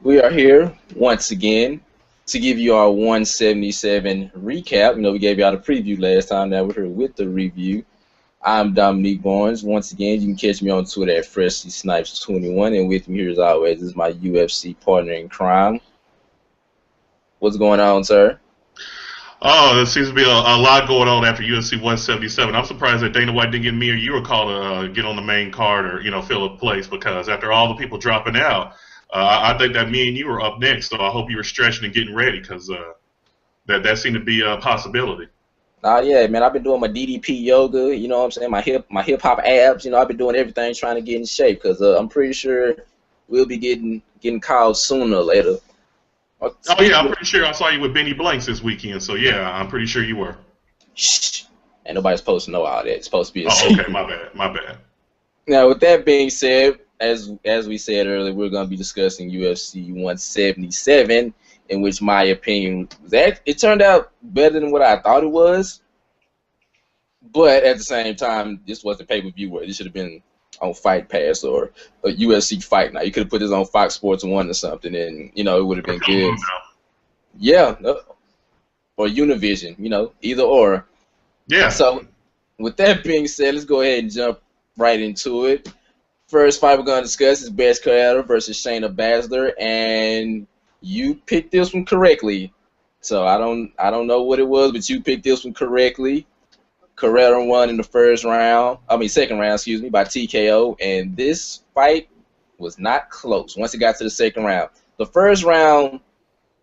We are here once again to give you our 177 recap. We gave you all the preview last time. Now we're here with the review. I'm Dominic Barnes. Once again, you can catch me on Twitter at FreshlySnipes21. And with me here, as always, is my UFC partner in crime. What's going on, sir? Oh, there seems to be a lot going on after UFC 177. I'm surprised that Dana White didn't get me or you a call to get on the main card or fill a place, because after all the people dropping out, I think that me and you are up next. So I hope you were stretching and getting ready, because that seemed to be a possibility. Yeah, man, I've been doing my DDP yoga. You know what I'm saying? My hip hop abs. I've been doing everything trying to get in shape because I'm pretty sure we'll be getting called sooner or later. Oh yeah, I'm pretty sure I saw you with Benny Blanks this weekend. So yeah, I'm pretty sure you were. Shh. Ain't nobody supposed to know all that. It's supposed to be a secret. Okay, my bad. Now, with that being said, as we said earlier, we're going to be discussing UFC 177, in which my opinion was it turned out better than what I thought it was. But at the same time, this wasn't pay-per-view work. This should have been on Fight Pass or a UFC Fight Night. You could have put this on Fox Sports 1 or something, and it would have been good. Yeah, or Univision, either or. Yeah. So, with that being said, let's go ahead and jump right into it. First fight we're going to discuss is Beth Carrera versus Shayna Baszler, and you picked this one correctly. So I don't know what it was, but you picked this one correctly. Carrera won in the second round, by TKO, and this fight was not close once it got to the second round. The first round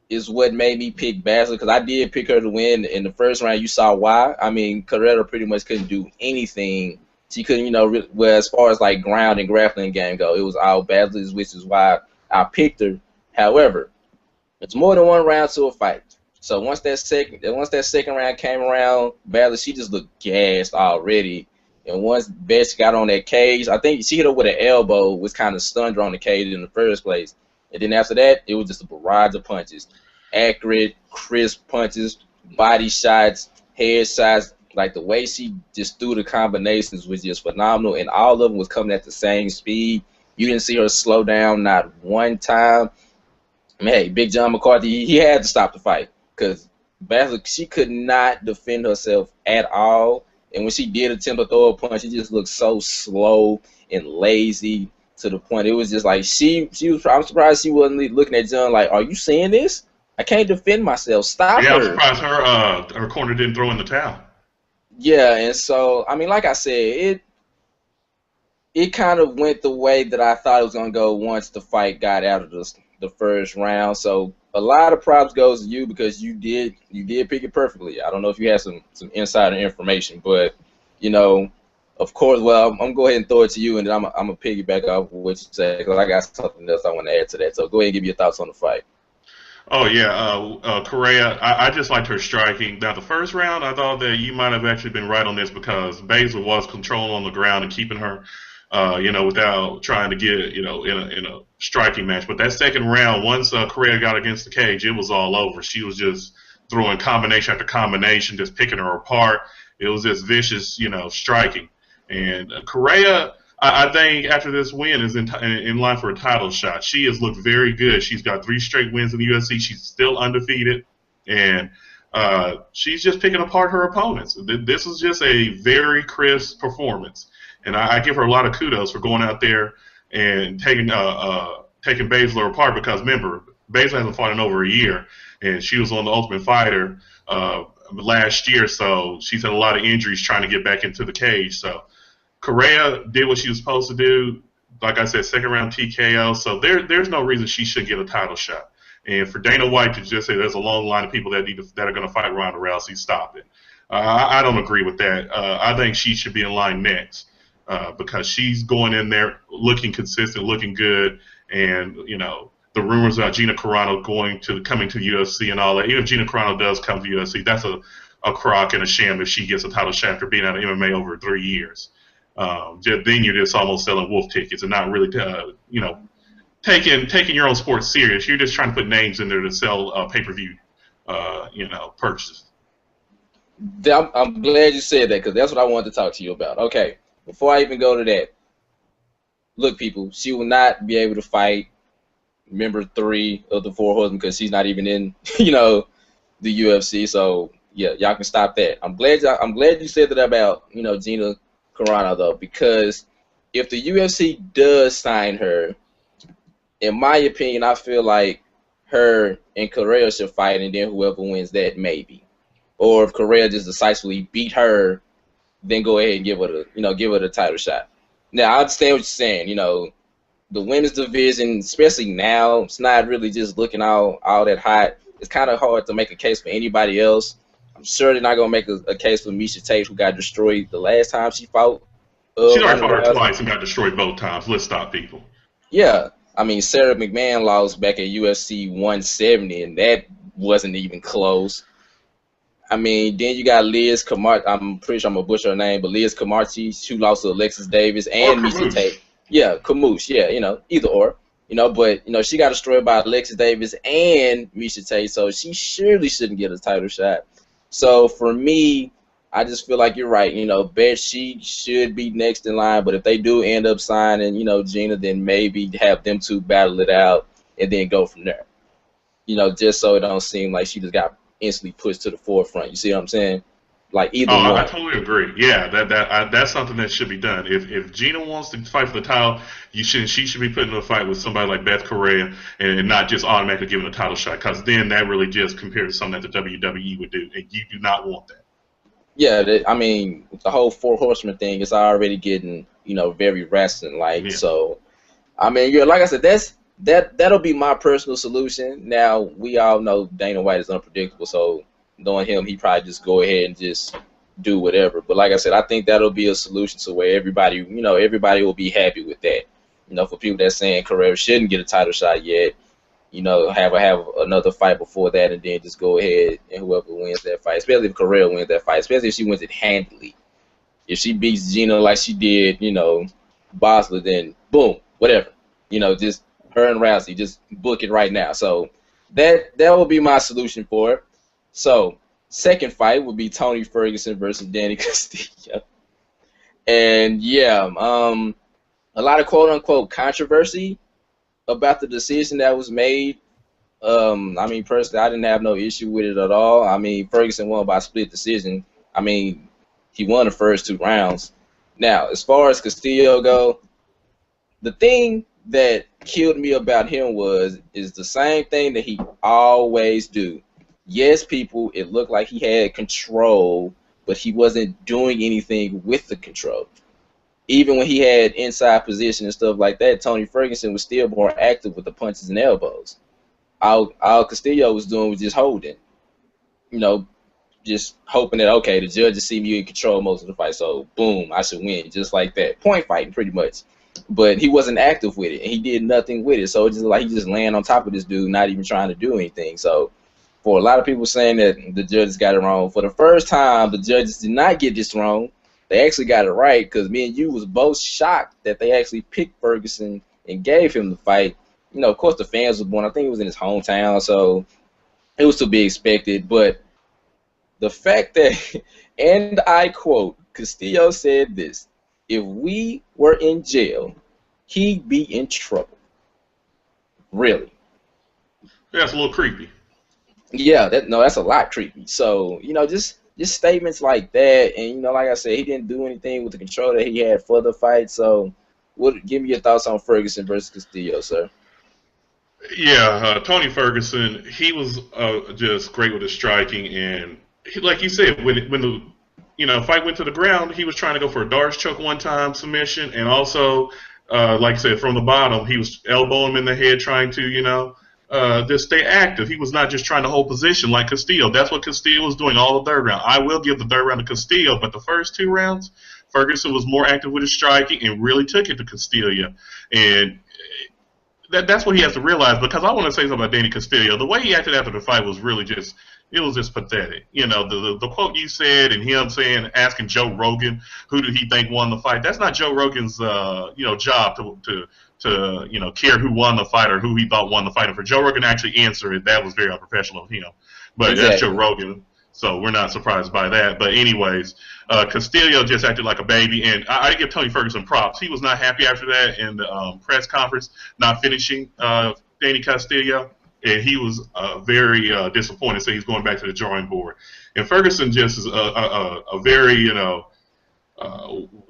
is what made me pick Baszler, because I did pick her to win. In the first round, you saw why. I mean, Carrera pretty much couldn't do anything. She couldn't, as far as like ground and grappling game go, it was all Baszler's, which is why I picked her. However, it's more than one round to a fight. So once that second round came around, Baszler, she just looked gassed already. And once Beth got on that cage, I think she hit her with an elbow, which kind of stunned her on the cage in the first place. And then after that, it was just a barrage of punches. Accurate, crisp punches, body shots, head shots. Like, the way she just threw the combinations was just phenomenal, and all of them was coming at the same speed. You didn't see her slow down not one time. I mean, hey, Big John McCarthy, he had to stop the fight, because Baszler, she could not defend herself at all. And when she did attempt to throw a punch, she just looked so slow and lazy, to the point it was just like I'm surprised she wasn't looking at John like, are you seeing this? I can't defend myself. Stop her. Yeah, I'm surprised her corner didn't throw in the towel. Yeah, and so, I mean, like I said, it kind of went the way that I thought it was going to go once the fight got out of the first round. So a lot of props goes to you, because you did pick it perfectly. I don't know if you had some insider information, but, of course, well, I'm going to go ahead and throw it to you, and then I'm going to piggyback off what you said, because I got something else I want to add to that. So go ahead and give me your thoughts on the fight. Oh, yeah, Correa, I just liked her striking. Now, the first round, I thought that you might have actually been right on this, because Baszler was controlling on the ground and keeping her, without trying to get, in a striking match. But that second round, once Correa got against the cage, it was all over. She was just throwing combination after combination, just picking her apart. It was just vicious, striking. And Correa, I think after this win is in line for a title shot. She has looked very good. She's got 3 straight wins in the UFC. She's still undefeated, and she's just picking apart her opponents. This was just a very crisp performance, and I give her a lot of kudos for going out there and taking Baszler apart, because remember, Baszler hasn't fought in over a year, and she was on the Ultimate Fighter last year, so she's had a lot of injuries trying to get back into the cage. So Correa did what she was supposed to do. Like I said, second round TKO. So there's no reason she shouldn't get a title shot. And for Dana White to just say there's a long line of people that are going to fight Ronda Rousey, stop it. I don't agree with that. I think she should be in line next, because she's going in there looking consistent, looking good, and the rumors about Gina Carano coming to the UFC and all that. Even if Gina Carano does come to the UFC, that's a crock and a sham if she gets a title shot after being out of MMA over 3 years. Then you're just almost selling wolf tickets and not really, taking your own sport serious. You're just trying to put names in there to sell pay-per-view, purchases. I'm glad you said that, because that's what I wanted to talk to you about. Okay, before I even go to that, look, people, she will not be able to fight member 3 of the Four Horsemen because she's not even in, the UFC. So yeah, y'all can stop that. I'm glad you said that about Gina Carano though, because if the UFC does sign her, in my opinion, I feel like her and Correa should fight, and then whoever wins that maybe, or if Correa just decisively beat her, then go ahead and give her the title shot. Now I understand what you're saying. The women's division, especially now, it's not really just looking all that hot. It's kind of hard to make a case for anybody else. I'm sure they're not gonna make a case for Miesha Tate, who got destroyed the last time she fought. She already Ronda fought her Rousey. twice and got destroyed both times. Let's stop people. Yeah, I mean Sarah McMahon lost back at UFC 170, and that wasn't even close. I mean, then you got Liz Camarchi. I'm pretty sure I'm gonna butcher her name, but Liz Camarchi, who lost to Alexis Davis and Miesha Tate. Yeah, Camus. Yeah, either or. But she got destroyed by Alexis Davis and Miesha Tate, so she surely shouldn't get a title shot. So for me, I just feel like you're right. Bet she should be next in line, but if they do end up signing, Gina, then maybe have them two battle it out and then go from there. Just so it don't seem like she just got instantly pushed to the forefront. You see what I'm saying? Like either one. I totally agree. Yeah, that's something that should be done. If Gina wants to fight for the title, she should be put in a fight with somebody like Beth Correa and not just automatically giving a title shot, because then that really just compares to something that the WWE would do, and you do not want that. Yeah, I mean, the whole Four Horsemen thing is already getting very wrestling-like. Yeah. So, I mean, like I said, that'll be my personal solution. Now, we all know Dana White is unpredictable, so knowing him, he probably just go ahead and just do whatever. But like I said, I think that'll be a solution to where everybody will be happy with that. For people that's saying Correa shouldn't get a title shot yet, have another fight before that, and then just go ahead and whoever wins that fight, especially if Correa wins that fight, especially if she wins it handily. If she beats Gina like she did, Bosler, then boom, whatever. Just her and Rousey, just book it right now. So that will be my solution for it. So second fight would be Tony Ferguson versus Danny Castillo. And yeah, a lot of quote unquote controversy about the decision that was made. I mean, personally, I didn't have no issue with it at all. I mean, Ferguson won by split decision. I mean, he won the first 2 rounds. Now, as far as Castillo go, the thing that killed me about him is the same thing that he always do. Yes, people, it looked like he had control, but he wasn't doing anything with the control. Even when he had inside position and stuff like that, Tony Ferguson was still more active with the punches and elbows. All Castillo was doing was just holding. Just hoping that, okay, the judges see me in control most of the fight, so boom, I should win, just like that. Point fighting, pretty much. But he wasn't active with it, and he did nothing with it. So it's just like he just laying on top of this dude, not even trying to do anything. So for a lot of people saying that the judges got it wrong, for the first time, the judges did not get this wrong. They actually got it right, because me and you was both shocked that they actually picked Ferguson and gave him the fight. Of course, the fans were born. I think it was in his hometown, so it was to be expected. But the fact that, and I quote, Castillo said this: "If we were in jail, he'd be in trouble." Really? Yeah, it's a little creepy. Yeah, that's a lot creepy. So, just statements like that, and like I said, he didn't do anything with the control that he had for the fight. So, give me your thoughts on Ferguson versus Castillo, sir. Yeah, Tony Ferguson, he was just great with his striking, and like you said, when the fight went to the ground, he was trying to go for a Darce choke one time, submission, and also, like I said, from the bottom, he was elbowing him in the head, trying to just stay active. He was not just trying to hold position like Castillo. That's what Castillo was doing all the third round. I will give the third round to Castillo, but the first 2 rounds, Ferguson was more active with his striking and really took it to Castillo. And that's what he has to realize, because I want to say something about Danny Castillo. The way he acted after the fight was really just pathetic. The quote you said, and him asking Joe Rogan who did he think won the fight. That's not Joe Rogan's job to care who won the fight or who he thought won the fight. And for Joe Rogan to actually answer it, that was very unprofessional of him. But exactly. That's Joe Rogan, so we're not surprised by that. But anyways, Castillo just acted like a baby, and I give Tony Ferguson props. He was not happy after that in the press conference, not finishing Danny Castillo, and he was very disappointed. So he's going back to the drawing board. And Ferguson just is a very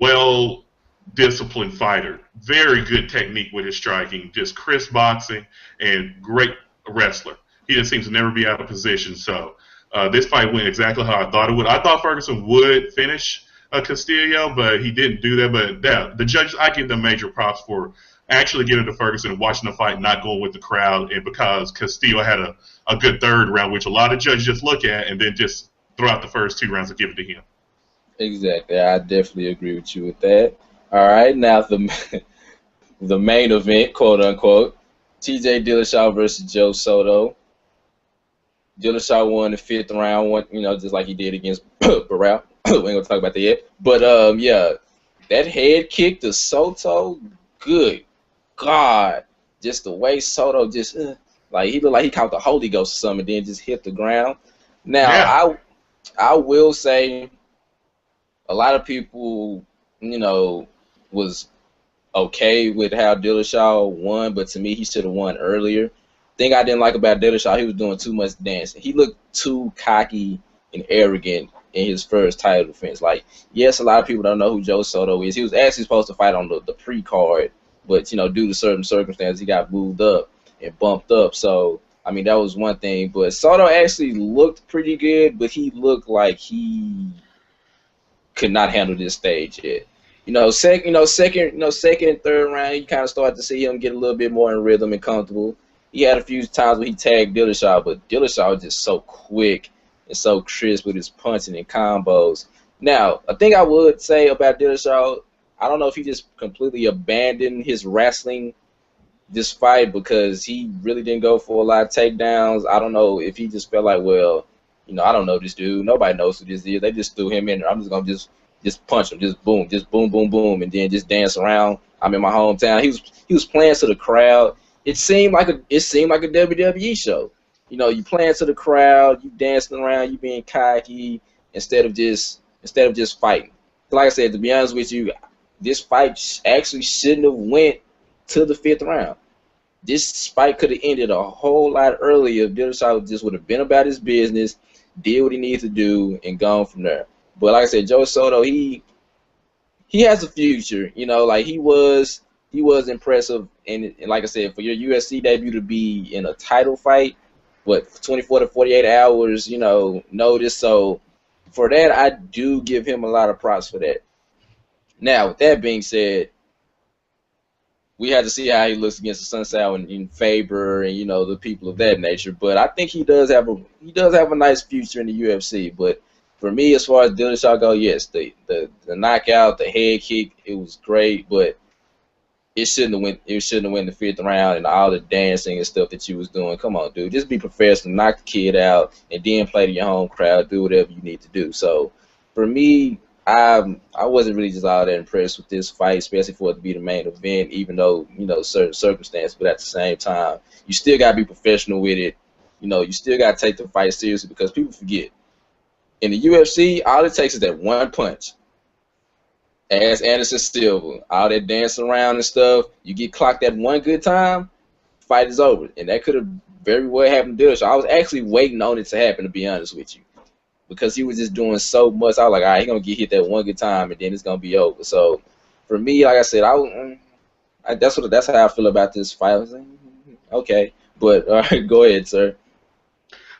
well disciplined fighter. Very good technique with his striking, just crisp boxing and great wrestler. He just seems to never be out of position. So this fight went exactly how I thought it would. I thought Ferguson would finish Castillo, but he didn't do that. But the judges, I give them major props for actually getting to Ferguson and watching the fight, not going with the crowd, and because Castillo had a good third round, which a lot of judges just look at and then just throw out the first 2 rounds and give it to him. Exactly. I definitely agree with you with that. All right, now the main event, quote unquote, T.J. Dillashaw versus Joe Soto. Dillashaw won the 5th round, just like he did against Barao. We ain't gonna talk about that yet. But yeah, that head kick to Soto, good God, just the way Soto just like he looked like he caught the Holy Ghost or something, and then just hit the ground. Now Yeah. I will say, a lot of people, was okay with how Dillashaw won, but to me, he should have won earlier. Thing I didn't like about Dillashaw, he was doing too much dancing. He looked too cocky and arrogant in his first title defense. Like, yes, a lot of people don't know who Joe Soto is. He was actually supposed to fight on the pre-card, but, due to certain circumstances, he got moved up and bumped up. So, I mean, that was one thing. But Soto actually looked pretty good, but he looked like he could not handle this stage yet. Second and third round, you kind of start to see him get a little bit more in rhythm and comfortable. He had a few times where he tagged Dillashaw, but Dillashaw was just so quick and so crisp with his punching and combos. Now, a thing I would say about Dillashaw, I don't know if he just completely abandoned his wrestling this fight because he really didn't go for a lot of takedowns. I don't know if he just felt like, well, I don't know this dude. Nobody knows who this is. They just threw him in there. I'm just gonna just punch him, just boom, boom, boom, and then just dance around. I'm in my hometown. He was playing to the crowd. It seemed like a WWE show. You playing to the crowd, you dancing around, you being cocky instead of just fighting. Like I said, to be honest with you, this fight actually shouldn't have went to the 5th round. This fight could have ended a whole lot earlier if Dillashaw just would have been about his business, did what he needs to do, and gone from there. But like I said, Joe Soto, he has a future. Like he was impressive, and like I said, for your UFC debut to be in a title fight, 24 to 48 hours, notice. So for that, I do give him a lot of props for that. Now, with that being said, we had to see how he looks against the Sunsao and Faber and the people of that nature. But I think he does have a nice future in the UFC. But for me, as far as Dillashaw go, yes, the knockout, the head kick, it was great, but it shouldn't have went the 5th round and all the dancing and stuff that you was doing. Come on, dude, just be professional, knock the kid out, and then play to your home crowd, do whatever you need to do. So for me, I wasn't really just all that impressed with this fight, especially for it to be the main event, even though, certain circumstances. But at the same time, you still got to be professional with it. You still got to take the fight seriously because people forget. In the UFC, all it takes is that one punch. As Anderson Silva, all that dancing around and stuff, you get clocked that one good time, fight is over. And that could have very well happened to Dillashaw. I was actually waiting on it to happen, to be honest with you, because he was just doing so much. I was like, all right, he's going to get hit that one good time, and then it's going to be over. So, for me, like I said, that's how I feel about this fight. I was like, okay. But, all right, go ahead, sir.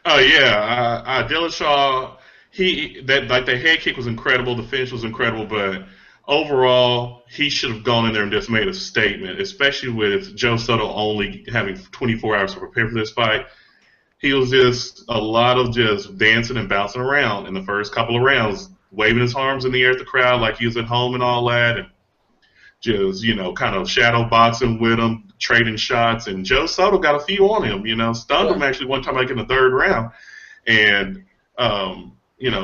Oh, yeah. Dillashaw, the head kick was incredible. The finish was incredible, but overall, he should have gone in there and just made a statement, especially with Joe Soto only having 24 hours to prepare for this fight. He was just a lot of just dancing and bouncing around in the first couple of rounds, waving his arms in the air at the crowd like he was at home and all that, and just, kind of shadow boxing with him, trading shots. And Joe Soto got a few on him, stunned him actually one time like in the 3rd round. And,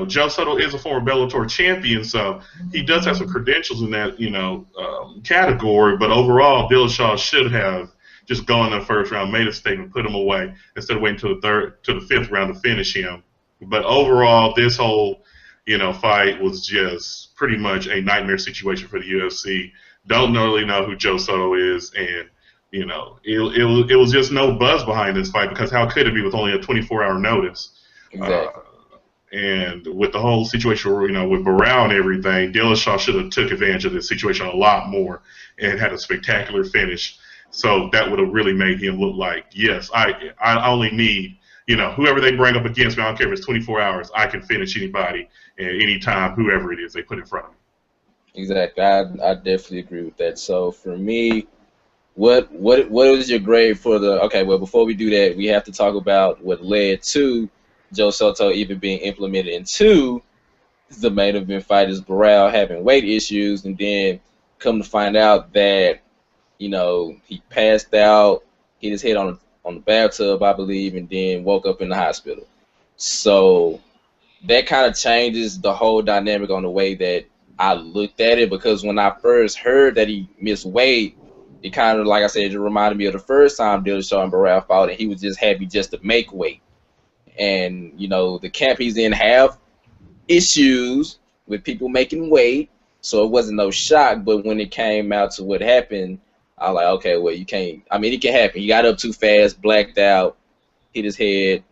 Joe Soto is a former Bellator champion, so he does have some credentials in that, category. But overall, Dillashaw should have just gone in the 1st round, made a statement, put him away, instead of waiting to the 5th round to finish him. But overall, this whole, fight was just pretty much a nightmare situation for the UFC. Don't really know who Joe Soto is, and, it was just no buzz behind this fight because how could it be with only a 24-hour notice? Exactly. And with the whole situation, with Barao and everything, Dillashaw should have took advantage of this situation a lot more and had a spectacular finish. So that would have really made him look like, yes, I only need, whoever they bring up against me, I don't care if it's 24 hours, I can finish anybody at any time, whoever it is they put in front of me. Exactly. I definitely agree with that. So for me, what is your grade for the? Okay, well before we do that, we have to talk about what led to Joe Soto even being implemented into the main event fight is Barao having weight issues, and then come to find out that he passed out, hit his head on the bathtub, I believe, and then woke up in the hospital. So that kind of changes the whole dynamic on the way that I looked at it, because when I first heard that he missed weight, it kind of, like I said, it reminded me of the first time Dillashaw and Barao fought, and he was just happy just to make weight. And, the camp he's in have issues with people making weight, so it wasn't no shock. But when it came out to what happened, I was like, okay, well, you can't. I mean, it can happen. He got up too fast, blacked out, hit his head.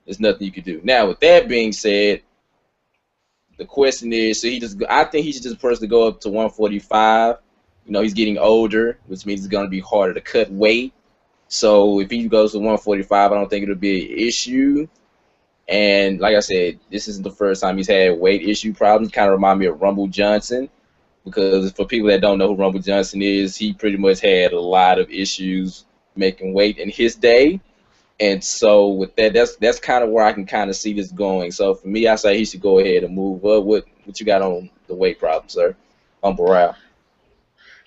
There's nothing you could do. Now, with that being said, the question is, I think he's just the person to go up to 145. He's getting older, which means it's going to be harder to cut weight. So if he goes to 145, I don't think it'll be an issue. And like I said, this isn't the first time he's had weight issue problems. Kind of remind me of Rumble Johnson, because for people that don't know who Rumble Johnson is, he pretty much had a lot of issues making weight in his day. And so with that, that's kind of where I can kind of see this going. So for me, I say he should go ahead and move up. What you got on the weight problem, sir? On Barao?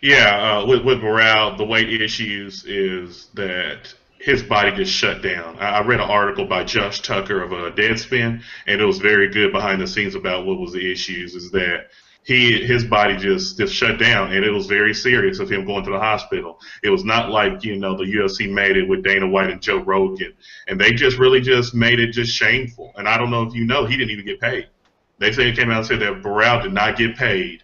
Yeah, with Barao, the weight issues is that his body just shut down. I read an article by Josh Tucker of Deadspin, and it was very good behind the scenes about what was the issues. Is that his body just shut down, and it was very serious of him going to the hospital. It was not like the UFC made it with Dana White and Joe Rogan, and they just really just made it just shameful. And I don't know if he didn't even get paid. They say it came out and said that Barao did not get paid.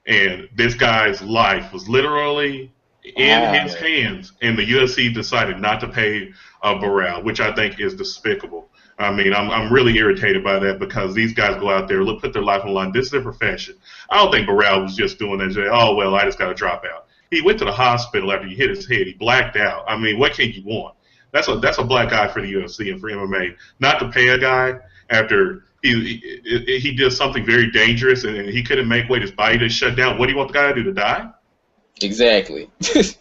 And this guy's life was literally in his hands, and the UFC decided not to pay Barao, which I think is despicable. I mean, I'm really irritated by that, because these guys go out there, put their life on the line. This is their profession. I don't think Barao was just doing that. Oh, well, I just got to drop out. He went to the hospital after he hit his head. He blacked out. I mean, what can you want? That's a black eye for the UFC and for MMA. Not to pay a guy after he did something very dangerous and he couldn't make weight. His body just shut down. What do you want the guy to do, to die? Exactly. That's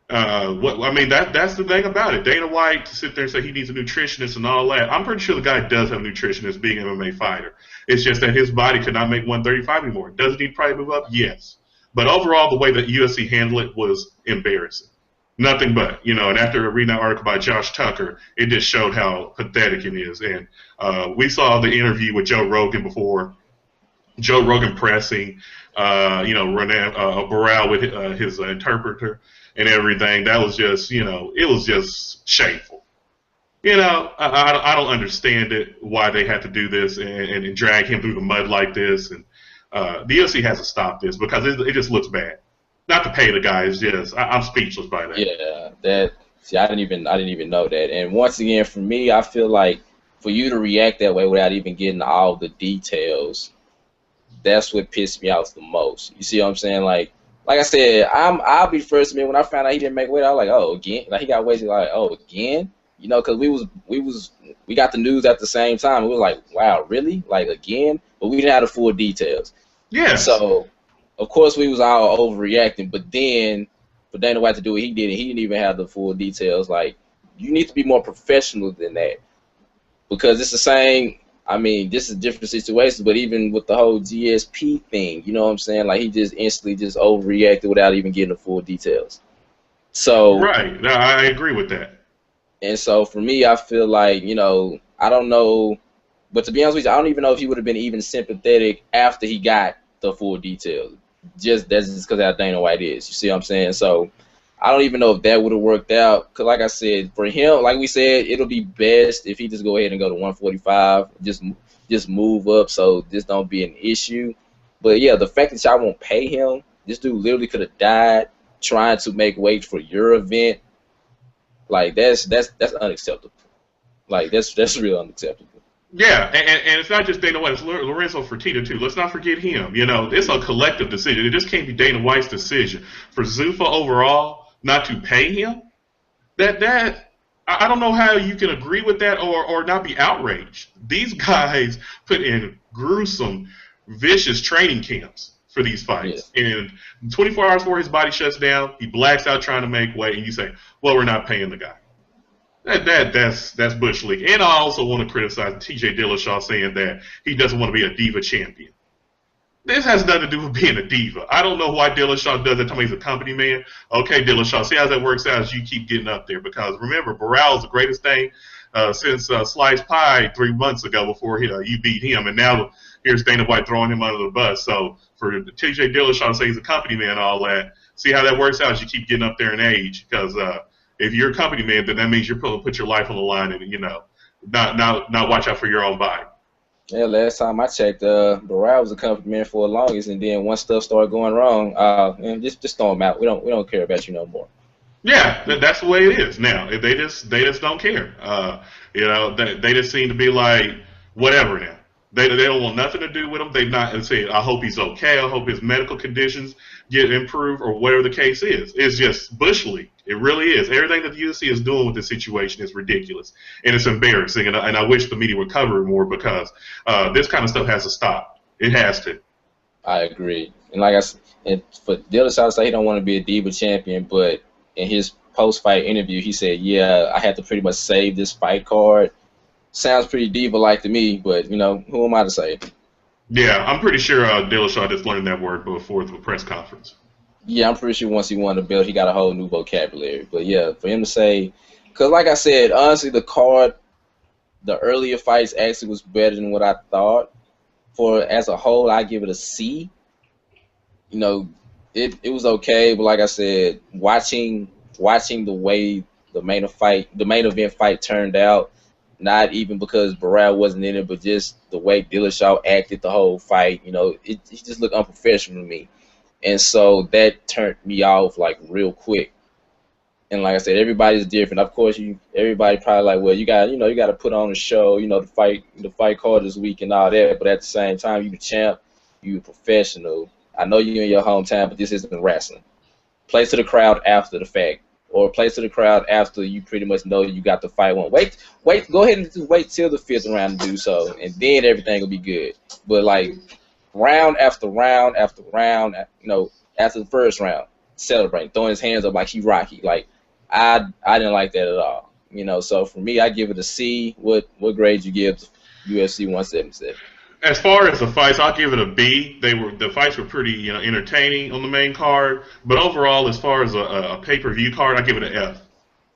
the thing about it. Dana White to sit there and say he needs a nutritionist and all that. I'm pretty sure the guy does have a nutritionist, being an MMA fighter. It's just that his body could not make 135 anymore. Doesn't he probably move up? Yes. But overall, the way that UFC handled it was embarrassing. Nothing but, and after reading that article by Josh Tucker, it just showed how pathetic it is. And we saw the interview with Joe Rogan before. Joe Rogan pressing, Barao with his interpreter and everything. That was just, it was just shameful. I don't understand it, why they had to do this and drag him through the mud like this. And the UFC has to stop this, because it just looks bad. Not to pay the guy is just, I'm speechless by that. Yeah, I didn't even know that. And once again, for me, I feel like for you to react that way without even getting all the details, that's what pissed me off the most. You see what I'm saying? Like I said, I'll be first to admit, when I found out he didn't make weight, I was like, oh, again? Like, he got weight, like, oh, again? Because we got the news at the same time. We was like, wow, really? Like, again? But we didn't have the full details. Yeah. So of course, we was all overreacting, but then for Dana White to do what he did, and he didn't even have the full details. Like, you need to be more professional than that, because it's the same. I mean, this is different situations, but even with the whole GSP thing, you know what I'm saying? Like, he just instantly just overreacted without even getting the full details. So right, no, I agree with that. And so for me, I feel like, I don't know, but to be honest with you, I don't even know if he would have been even sympathetic after he got the full details. That's just because how Dana White is. You see what I'm saying? So I don't even know if that would have worked out. Because like I said, for him, like we said, it'll be best if he just go ahead and go to 145. Just move up so this don't be an issue. But yeah, the fact that y'all won't pay him, this dude literally could have died trying to make weight for your event, like that's unacceptable. Like that's real unacceptable. Yeah, and it's not just Dana White, it's Lorenzo Fertitta too. Let's not forget him. You know, it's a collective decision. It just can't be Dana White's decision. For Zuffa overall not to pay him, I don't know how you can agree with that or not be outraged. These guys put in gruesome, vicious training camps for these fights. And 24 hours before his body shuts down, he blacks out trying to make weight, and you say, well, we're not paying the guy. That's Bush League. And I also want to criticize TJ Dillashaw saying that he doesn't want to be a diva champion. This has nothing to do with being a diva. I don't know why Dillashaw does it. Tell me he's a company man. Okay, Dillashaw, see how that works out as you keep getting up there. Because remember, Barao is the greatest thing since sliced pie 3 months ago before you beat him. And now here's Dana White throwing him under the bus. So for TJ Dillashaw to say he's a company man and all that, see how that works out as you keep getting up there in age. Because if you're a company man, then that means you're supposed to put your life on the line and, you know, not watch out for your own body. Yeah, last time I checked, Barao was a company man for the longest, and then once stuff started going wrong, and just throw him out. We don't care about you no more. Yeah, that's the way it is now. They just don't care. You know, they just seem to be like whatever now. They don't want nothing to do with him. They've not say, I hope he's okay. I hope his medical conditions get improved or whatever the case is. It's just Bush League. It really is. Everything that the UFC is doing with this situation is ridiculous. And it's embarrassing. And I wish the media would cover it more because this kind of stuff has to stop. It has to. I agree. And like I said, for Dillashaw to say he don't want to be a diva champion, but in his post-fight interview, he said, yeah, I had to pretty much save this fight card. Sounds pretty diva-like to me, but, you know, who am I to say? Yeah, I'm pretty sure Dillashaw just learned that word before the press conference. Yeah, I'm pretty sure once he won the belt, he got a whole new vocabulary. But, yeah, for him to say – because, like I said, honestly, the card, the earlier fights actually was better than what I thought. For as a whole, I give it a C. You know, it was okay, but like I said, watching the way the main event fight turned out, not even because Barao wasn't in it, but just the way Dillashaw acted the whole fight, you know, he just looked unprofessional to me. And so that turned me off like real quick. And like I said, everybody's different. Of course, everybody probably like, well, you got to put on a show, you know, the fight card this week and all that. But at the same time, you the champ, you a professional. I know you're in your hometown, but this isn't wrestling. Play to the crowd after the fact, or play to the crowd after you pretty much know you got the fight won. Wait, go ahead and wait till the 5th round to do so, and then everything will be good. But like round after round after round, you know, after the first round, celebrating, throwing his hands up like he Rocky. Like I didn't like that at all. You know, so for me, I give it a C. What grade you give UFC 177? As far as the fights, I'll give it a B. The fights were pretty, you know, entertaining on the main card. But overall, as far as a pay-per-view card, I give it an F.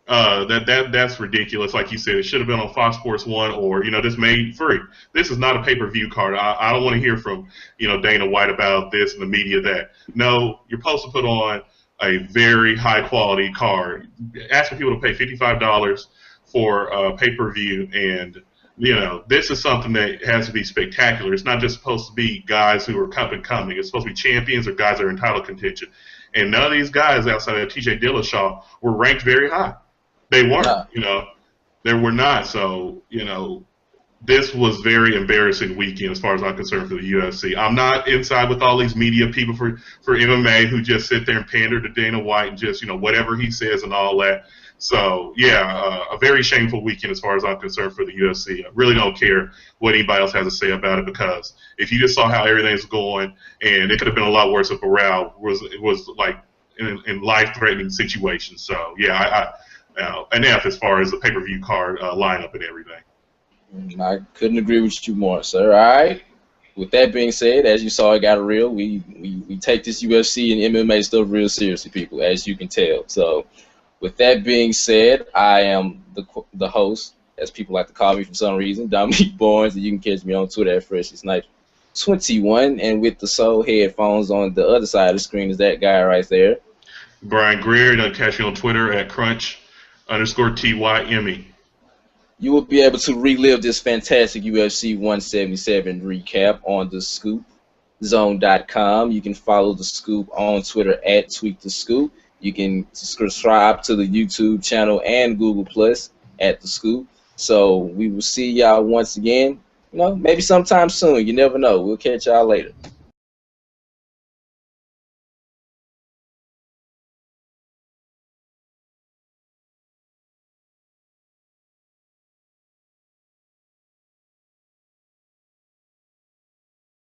That's ridiculous. Like you said, it should have been on Fox Sports 1 or, you know, just made free. This is not a pay-per-view card. I don't want to hear from, you know, Dana White about this and the media that. No, you're supposed to put on a very high-quality card. Asking people to pay $55 for pay-per-view, and you know, this is something that has to be spectacular. It's not just supposed to be guys who are up and coming. It's supposed to be champions or guys that are in title contention. And none of these guys outside of TJ Dillashaw were ranked very high. They weren't, you know. They were not. So, you know, this was very embarrassing weekend as far as I'm concerned for the UFC. I'm not inside with all these media people for MMA who just sit there and pander to Dana White and just, you know, whatever he says and all that. So, yeah, a very shameful weekend as far as I'm concerned for the UFC. I really don't care what anybody else has to say about it, because if you just saw how everything's going, and it could have been a lot worse if Barao was like in life-threatening situations. So, yeah, an F as far as the pay-per-view card lineup and everything. I couldn't agree with you more, sir. All right. With that being said, as you saw, it got real. We take this UFC and MMA stuff real seriously, people, as you can tell. So, with that being said, I am the host, as people like to call me for some reason, Dominic Barnes, and you can catch me on Twitter at FreshlySnipe21, and with the Soul headphones on the other side of the screen is that guy right there. Bryan Greer, and catch me on Twitter at Crunch_TYME. You will be able to relive this fantastic UFC 177 recap on the ScoopZone.com. You can follow the Scoop on Twitter at TweakTheScoop. You can subscribe to the YouTube channel and Google Plus at The Scoop. So we will see y'all once again. Maybe sometime soon. You never know. We'll catch y'all later.